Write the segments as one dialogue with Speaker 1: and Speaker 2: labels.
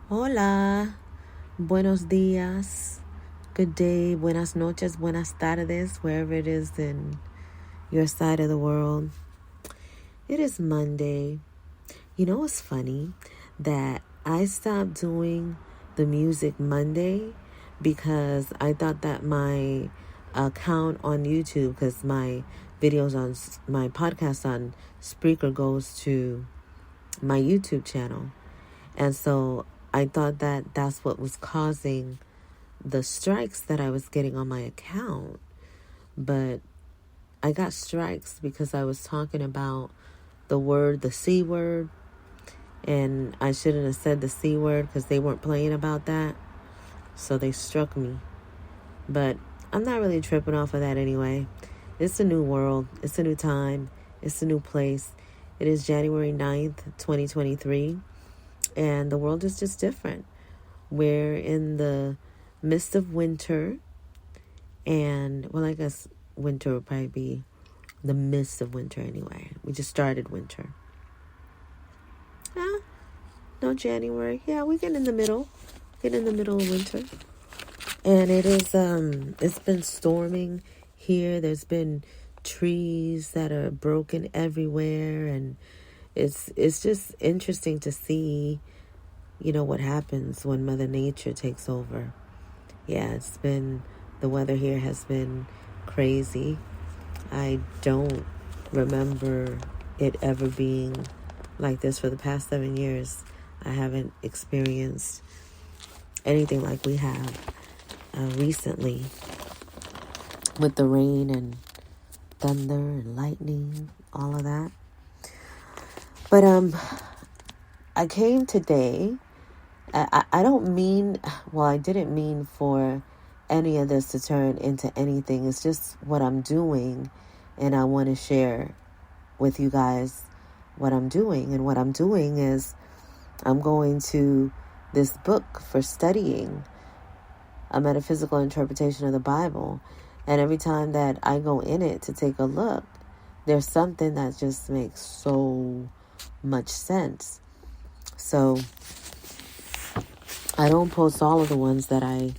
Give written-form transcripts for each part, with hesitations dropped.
Speaker 1: Hola, buenos días, good day, buenas noches, buenas tardes, wherever it is in your side of the world. It is Monday. You know what's funny? That I stopped doing the music Monday because I thought that my account on YouTube, because my videos on my podcast on Spreaker goes to my YouTube channel. And so I thought that that's what was causing the strikes that I was getting on my account. But I got strikes because I was talking about the C word, and I shouldn't have said the C word because they weren't playing about that. So they struck me. But I'm not really tripping off of that anyway. It's a new world. It's a new time. It's a new place. It is January 9th, 2023. And the world is just different. We're in the midst of winter. And, well, I guess winter would probably be the midst of winter anyway. We just started winter. No, January. Yeah, we get in the middle. Get in the middle of winter. And it is, it's been storming here. There's been trees that are broken everywhere. And it's just interesting to see, what happens when Mother Nature takes over. Yeah, the weather here has been crazy. I don't remember it ever being like this for the past 7 years. I haven't experienced anything like we have recently with the rain and thunder and lightning, all of that. But I came today. I didn't mean for any of this to turn into anything. It's just what I'm doing, and I want to share with you guys what I'm doing. And what I'm doing is I'm going to this book for studying a metaphysical interpretation of the Bible. And every time that I go in it to take a look, there's something that just makes so much sense. So I don't post all of the ones that I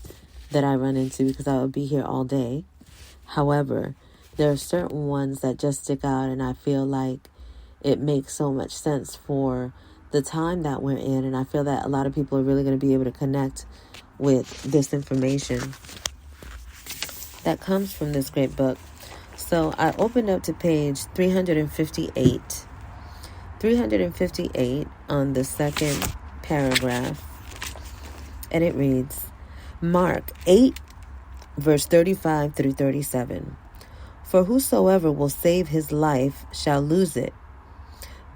Speaker 1: run into because I would be here all day. However, there are certain ones that just stick out, and I feel like it makes so much sense for the time that we're in. And I feel that a lot of people are really going to be able to connect with this information that comes from this great book. So I opened up to page 358. 358 on the second paragraph. And it reads, Mark 8, verse 35 through 37. For whosoever will save his life shall lose it.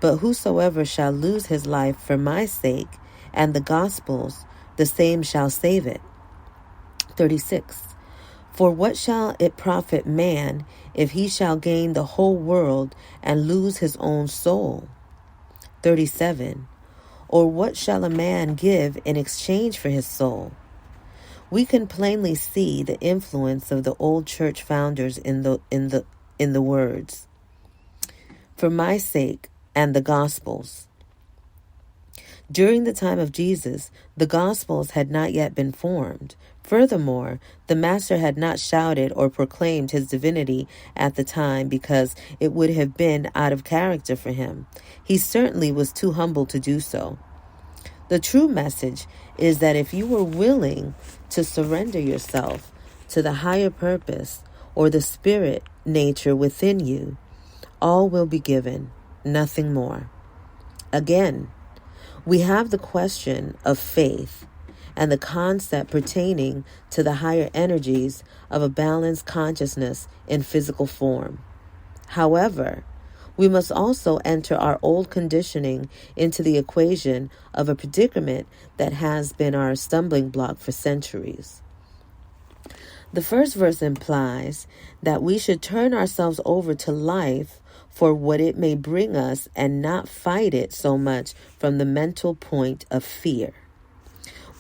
Speaker 1: But whosoever shall lose his life for my sake and the gospel's, the same shall save it. 36. For what shall it profit man if he shall gain the whole world and lose his own soul? 37. Or what shall a man give in exchange for his soul? We can plainly see the influence of the old church founders in the words, for my sake and the gospel's. During the time of Jesus, the gospels had not yet been formed. Furthermore, the master had not shouted or proclaimed his divinity at the time because it would have been out of character for him. He certainly was too humble to do so. The true message is that if you were willing to surrender yourself to the higher purpose or the spirit nature within you, all will be given, nothing more. Again, we have the question of faith and the concept pertaining to the higher energies of a balanced consciousness in physical form. However, we must also enter our old conditioning into the equation of a predicament that has been our stumbling block for centuries. The first verse implies that we should turn ourselves over to life for what it may bring us and not fight it so much from the mental point of fear.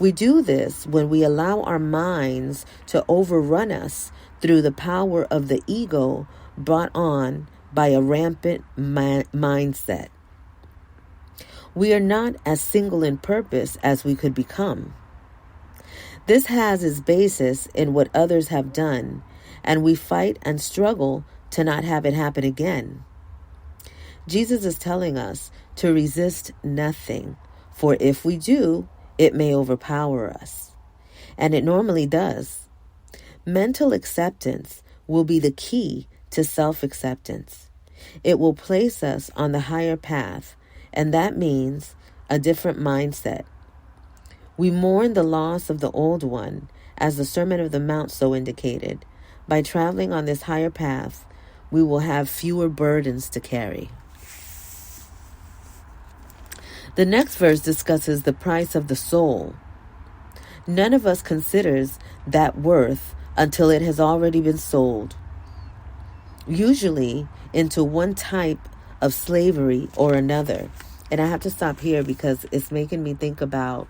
Speaker 1: We do this when we allow our minds to overrun us through the power of the ego brought on by a rampant mindset. We are not as single in purpose as we could become. This has its basis in what others have done, and we fight and struggle to not have it happen again. Jesus is telling us to resist nothing, for if we do, it may overpower us. And it normally does. Mental acceptance will be the key to self-acceptance. It will place us on the higher path, and that means a different mindset. We mourn the loss of the old one, as the Sermon of the Mount so indicated. By traveling on this higher path, we will have fewer burdens to carry. The next verse discusses the price of the soul. None of us considers that worth until it has already been sold, usually into one type of slavery or another. And I have to stop here because it's making me think about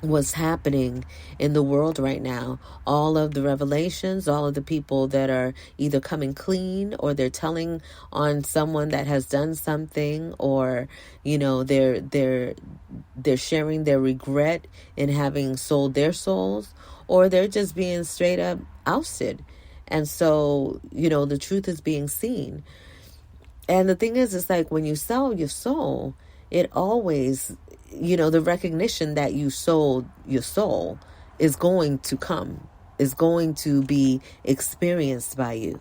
Speaker 1: what's happening in the world right now. All of the revelations, all of the people that are either coming clean, or they're telling on someone that has done something, or they're sharing their regret in having sold their souls, or they're just being straight up ousted. And so the truth is being seen. And the thing is, it's like when you sell your soul, it always, the recognition that you sold your soul is going to come, is going to be experienced by you.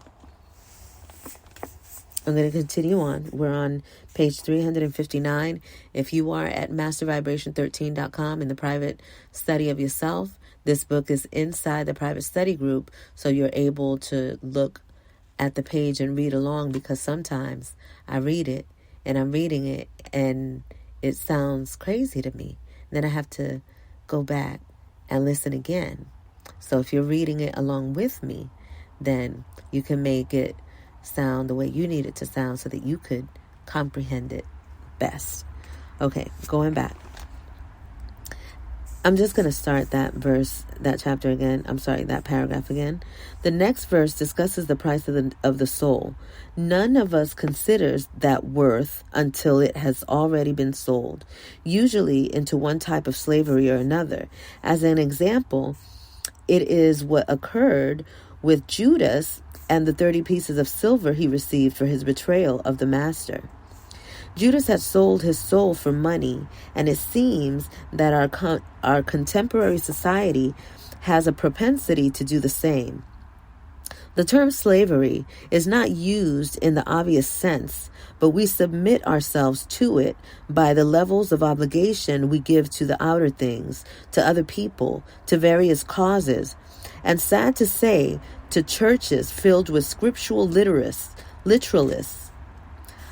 Speaker 1: I'm going to continue on. We're on page 359. If you are at mastervibration13.com in the private study of yourself, this book is inside the private study group, so you're able to look at the page and read along, because sometimes I read it and I'm reading it and it sounds crazy to me. Then I have to go back and listen again. So if you're reading it along with me, then you can make it sound the way you need it to sound so that you could comprehend it best. Okay, going back. I'm just going to start that paragraph again. The next verse discusses the price of the soul. None of us considers that worth until it has already been sold, usually into one type of slavery or another. As an example, it is what occurred with Judas and the 30 pieces of silver he received for his betrayal of the master. Judas had sold his soul for money, and it seems that our contemporary society has a propensity to do the same. The term slavery is not used in the obvious sense, but we submit ourselves to it by the levels of obligation we give to the outer things, to other people, to various causes, and sad to say, to churches filled with scriptural literalists.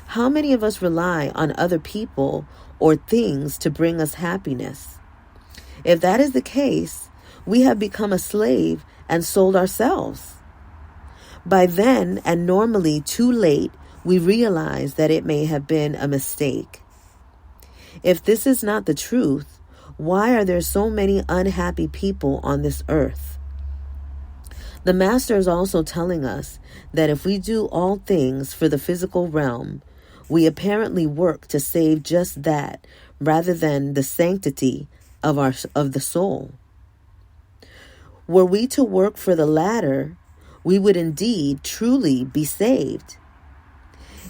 Speaker 1: How many of us rely on other people or things to bring us happiness? If that is the case, we have become a slave and sold ourselves. By then, and normally too late, we realize that it may have been a mistake. If this is not the truth, why are there so many unhappy people on this earth? The Master is also telling us that if we do all things for the physical realm, we apparently work to save just that, rather than the sanctity of the soul. Were we to work for the latter, we would indeed truly be saved.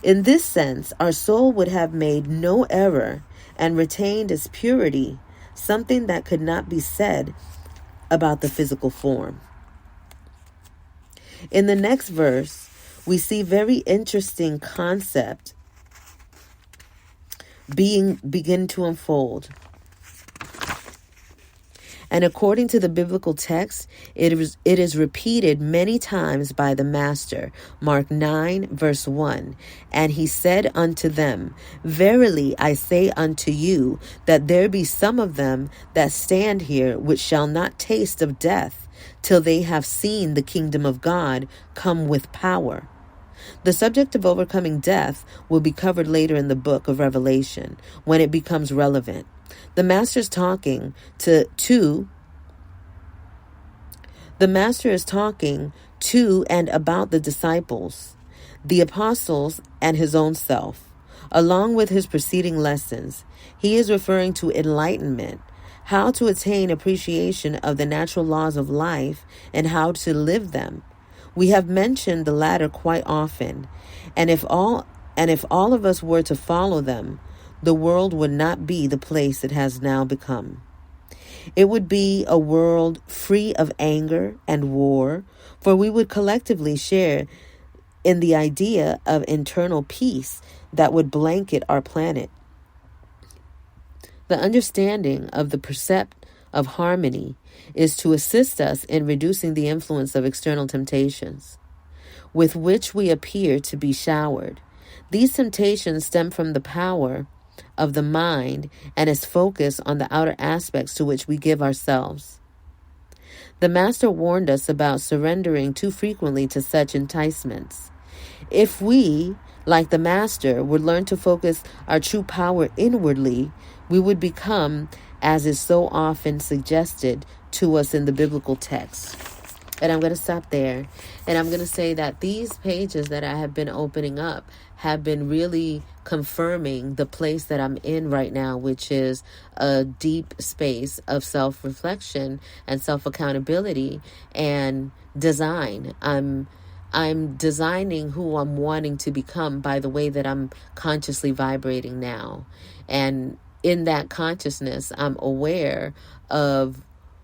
Speaker 1: In this sense, our soul would have made no error and retained its purity, something that could not be said about the physical form. In the next verse, we see very interesting concept begin to unfold. And according to the biblical text, it is repeated many times by the Master. Mark 9, verse 1. And he said unto them, Verily I say unto you, that there be some of them that stand here which shall not taste of death, till they have seen the kingdom of God come with power. The subject of overcoming death will be covered later in the book of Revelation, when it becomes relevant. The Master is talking to and about the disciples, the apostles, and his own self. Along with his preceding lessons, he is referring to enlightenment, how to attain appreciation of the natural laws of life and how to live them. We have mentioned the latter quite often, and if all of us were to follow them, the world would not be the place it has now become. It would be a world free of anger and war, for we would collectively share in the idea of internal peace that would blanket our planet. The understanding of the precept of harmony is to assist us in reducing the influence of external temptations, with which we appear to be showered. These temptations stem from the power of the mind and its focus on the outer aspects to which we give ourselves. The Master warned us about surrendering too frequently to such enticements. If we, like the Master, would learn to focus our true power inwardly, we would become, as is so often suggested to us in the biblical text. And I'm going to stop there. And I'm going to say that these pages that I have been opening up have been really confirming the place that I'm in right now, which is a deep space of self-reflection and self-accountability and design. I'm designing who I'm wanting to become by the way that I'm consciously vibrating now. And in that consciousness, I'm aware of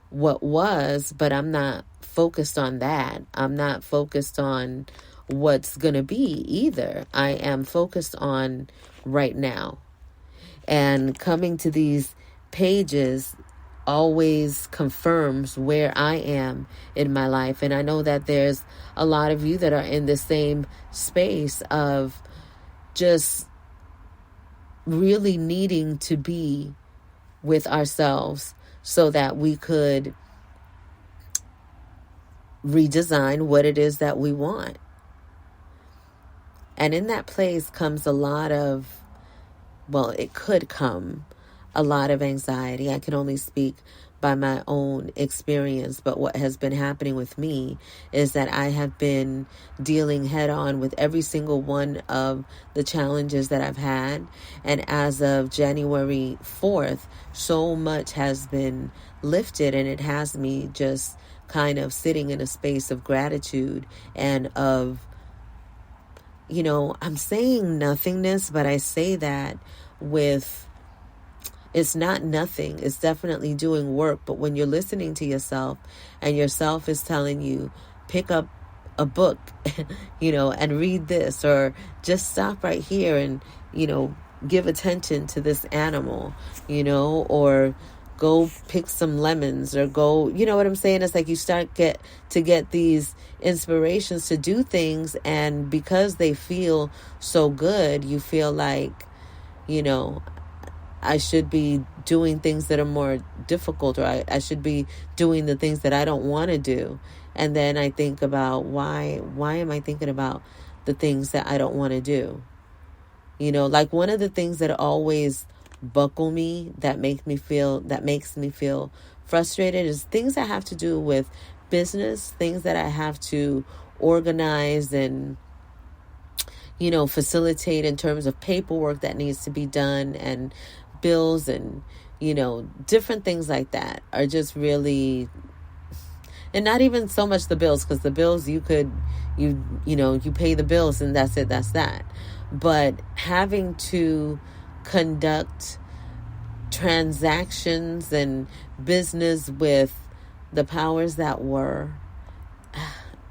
Speaker 1: what was, but I'm not focused on that. I'm not focused on what's going to be either. I am focused on right now. And coming to these pages always confirms where I am in my life. And I know that there's a lot of you that are in the same space of just really needing to be with ourselves so that we could redesign what it is that we want. And in that place comes a lot of, well, it could come a lot of anxiety. I can only speak by my own experience, but what has been happening with me is that I have been dealing head on with every single one of the challenges that I've had. And as of January 4th, so much has been lifted, and it has me just kind of sitting in a space of gratitude and of, I'm saying nothingness, but I say that with, it's not nothing. It's definitely doing work. But when you're listening to yourself and yourself is telling you, pick up a book, and read this, or just stop right here and, give attention to this animal, or go pick some lemons, or go, what I'm saying? It's like you start to get these inspirations to do things, and because they feel so good, you feel like, I should be doing things that are more difficult, or I should be doing the things that I don't want to do. And then I think about why am I thinking about the things that I don't want to do? Like one of the things that always buckle me, that makes me feel frustrated, is things that have to do with business, things that I have to organize and facilitate in terms of paperwork that needs to be done, and bills, and different things like that are just really, and not even so much the bills, because the bills you pay the bills and that's it, that's that. But having to conduct transactions and business with the powers that were,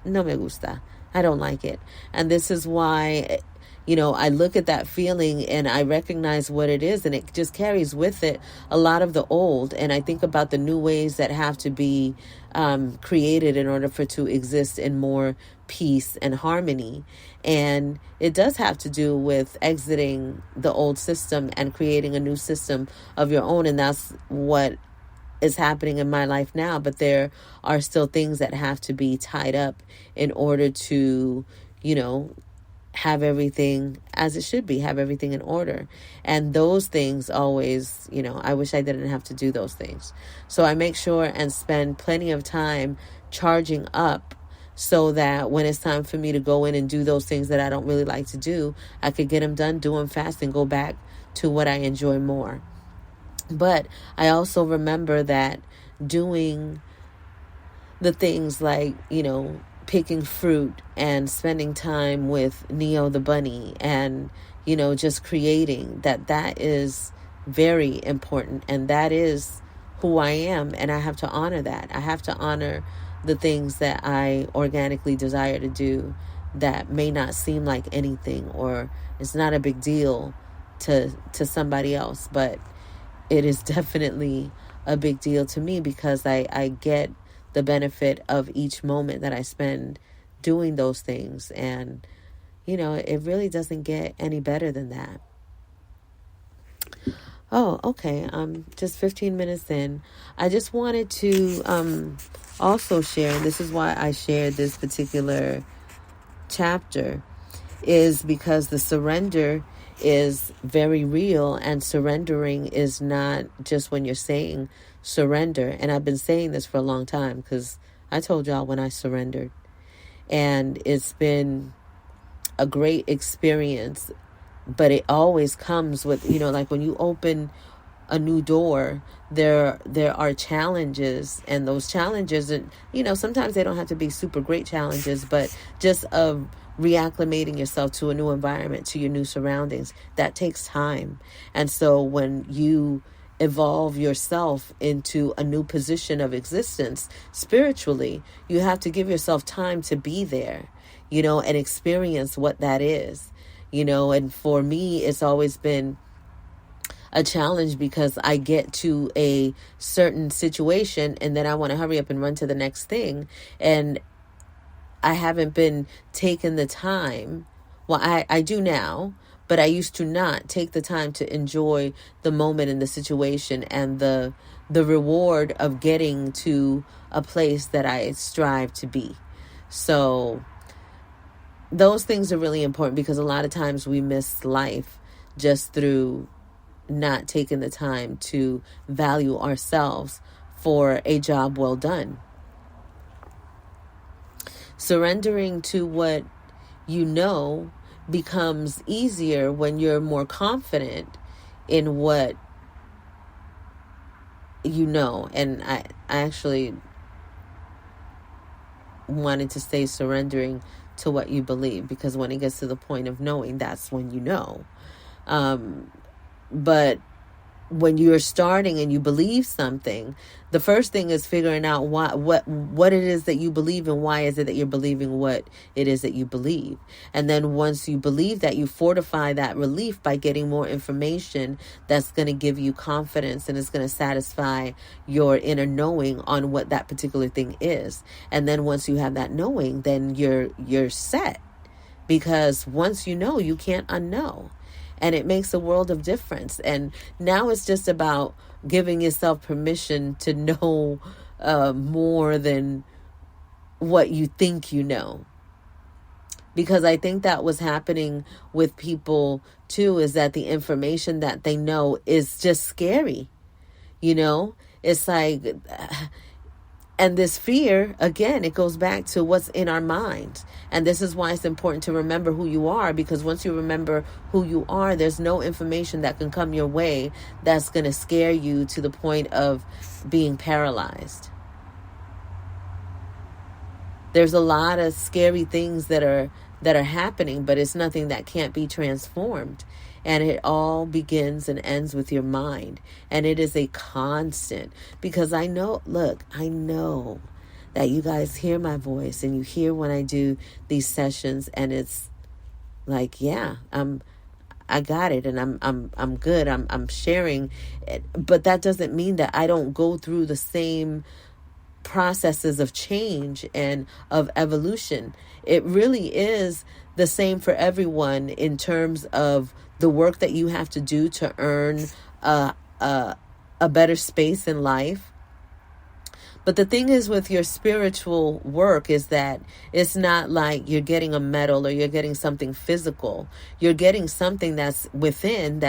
Speaker 1: no me gusta. I don't like it. And this is why, I look at that feeling and I recognize what it is, and it just carries with it a lot of the old. And I think about the new ways that have to be created in order for it to exist in more peace and harmony. And it does have to do with exiting the old system and creating a new system of your own. And that's what is happening in my life now. But there are still things that have to be tied up in order to, have everything as it should be, have everything in order. And those things always, I wish I didn't have to do those things. So I make sure and spend plenty of time charging up so that when it's time for me to go in and do those things that I don't really like to do, I could get them done, do them fast, and go back to what I enjoy more. But I also remember that doing the things like, picking fruit and spending time with Neo the bunny and, just creating, that is very important. And that is who I am. And I have to honor that. I have to honor the things that I organically desire to do that may not seem like anything, or it's not a big deal to somebody else, but it is definitely a big deal to me, because I get the benefit of each moment that I spend doing those things. And, it really doesn't get any better than that. Oh, okay. Just 15 minutes in. I just wanted to also share, and this is why I shared this particular chapter, is because the surrender is very real, and surrendering is not just when you're saying surrender. And I've been saying this for a long time, because I told y'all when I surrendered, and it's been a great experience. But it always comes with, like when you open a new door, there are challenges, and those challenges, and sometimes they don't have to be super great challenges, but just of reacclimating yourself to a new environment, to your new surroundings, that takes time. And so when you evolve yourself into a new position of existence spiritually, you have to give yourself time to be there, and experience what that is. And for me, it's always been a challenge, because I get to a certain situation and then I want to hurry up and run to the next thing. And I haven't been taking the time. Well, I do now, but I used to not take the time to enjoy the moment and the situation and the reward of getting to a place that I strive to be. So those things are really important, because a lot of times we miss life just through not taking the time to value ourselves for a job well done. Surrendering to what you know becomes easier when you're more confident in what you know. And I actually wanted to say surrendering to what you believe, because when it gets to the point of knowing, that's when you know. But when you're starting and you believe something, the first thing is figuring out what it is that you believe, and why is it that you're believing what it is that you believe. And then once you believe that, you fortify that belief by getting more information that's going to give you confidence, and it's going to satisfy your inner knowing on what that particular thing is. And then once you have that knowing, then you're set, because once you know, you can't unknow. And it makes a world of difference. And now it's just about giving yourself permission to know more than what you think you know. Because I think that was happening with people too, is that the information that they know is just scary. It's like, and this fear, again, it goes back to what's in our mind. And this is why it's important to remember who you are, because once you remember who you are, there's no information that can come your way that's going to scare you to the point of being paralyzed. There's a lot of scary things that are happening, but it's nothing that can't be transformed. And it all begins and ends with your mind. And it is a constant, because I know that you guys hear my voice, and you hear when I do these sessions, and it's like, yeah, I got it, and I'm good. I'm sharing it. But that doesn't mean that I don't go through the same processes of change and of evolution. It really is the same for everyone in terms of the work that you have to do to earn a better space in life. But the thing is with your spiritual work is that it's not like you're getting a medal or you're getting something physical. You're getting something that's within,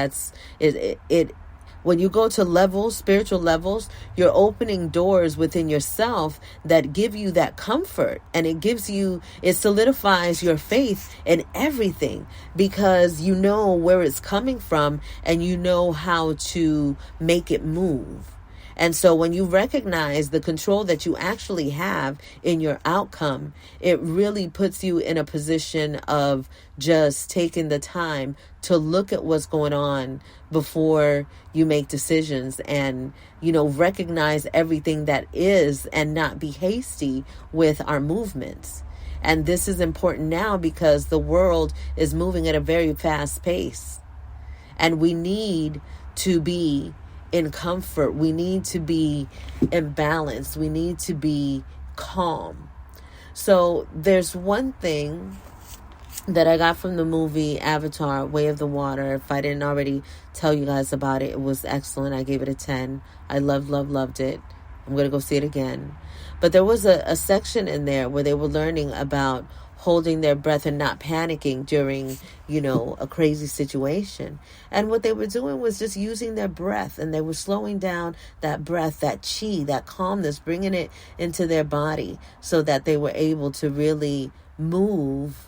Speaker 1: it When you go to levels, spiritual levels, you're opening doors within yourself that give you that comfort, and it solidifies your faith in everything, because you know where it's coming from and you know how to make it move. And so when you recognize the control that you actually have in your outcome, it really puts you in a position of just taking the time to look at what's going on before you make decisions, and, recognize everything that is and not be hasty with our movements. And this is important now because the world is moving at a very fast pace, and we need to be in comfort. We need to be in balance. We need to be calm. So there's one thing that I got from the movie Avatar, Way of the Water. If I didn't already tell you guys about it, it was excellent. I gave it a 10. I loved it. I'm going to go see it again. But there was a section in there where they were learning about holding their breath and not panicking during, a crazy situation. And what they were doing was just using their breath, and they were slowing down that breath, that chi, that calmness, bringing it into their body so that they were able to really move,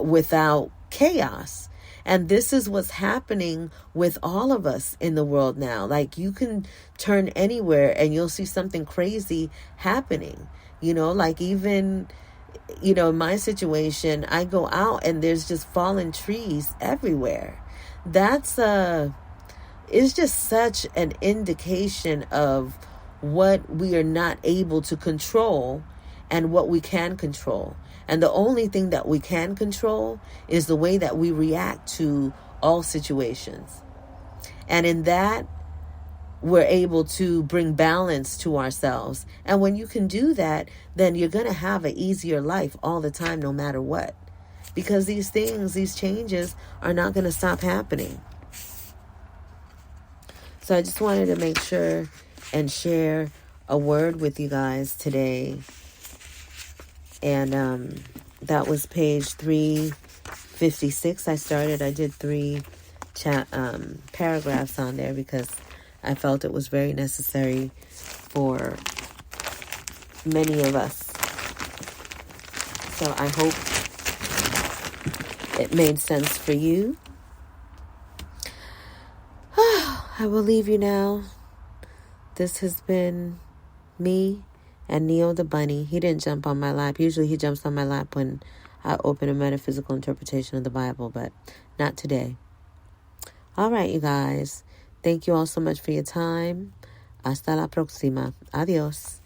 Speaker 1: without chaos. And this is what's happening with all of us in the world now. Like, you can turn anywhere and you'll see something crazy happening, like even, in my situation, I go out and there's just fallen trees everywhere. It's just such an indication of what we are not able to control and what we can control. And the only thing that we can control is the way that we react to all situations. And in that, we're able to bring balance to ourselves. And when you can do that, then you're going to have an easier life all the time, no matter what. Because these changes are not going to stop happening. So I just wanted to make sure and share a word with you guys today. And that was page 356. I did 3 paragraphs on there because I felt it was very necessary for many of us. So I hope it made sense for you. I will leave you now. This has been me and Neo the Bunny. He didn't jump on my lap. Usually he jumps on my lap when I open a metaphysical interpretation of the Bible, but not today. All right, you guys. Thank you all so much for your time. Hasta la próxima. Adiós.